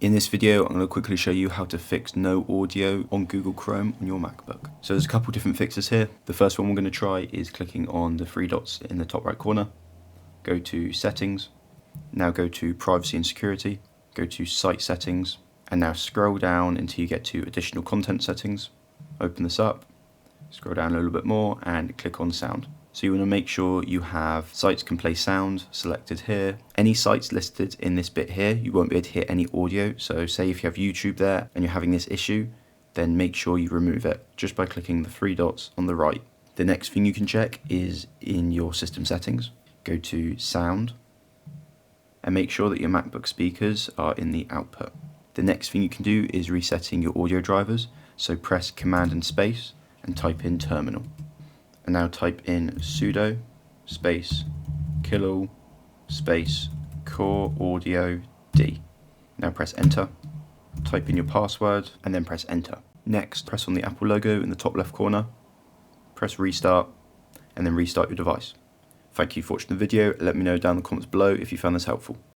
In this video, I'm going to quickly show you how to fix no audio on Google Chrome on your MacBook. So there's a couple different fixes here. The first one we're going to try is clicking on the three dots in the top right corner. Go to Settings. Now go to Privacy and Security. Go to Site Settings. And now scroll down until you get to Additional Content Settings. Open this up. Scroll down a little bit more and click on Sound. So you want to make sure you have Sites Can Play Sound selected here. Any sites listed in this bit here, you won't be able to hear any audio. So say if you have YouTube there and you're having this issue, then make sure you remove it just by clicking the three dots on the right. The next thing you can check is in your system settings. Go to Sound and make sure that your MacBook speakers are in the output. The next thing you can do is resetting your audio drivers. So press Command and Space and type in Terminal. And now type in sudo space kill space core audio D. Now press enter, type in your password and then press enter. Next, press on the Apple logo in the top left corner, press restart and then restart your device. Thank you for watching the video. Let me know down in the comments below if you found this helpful.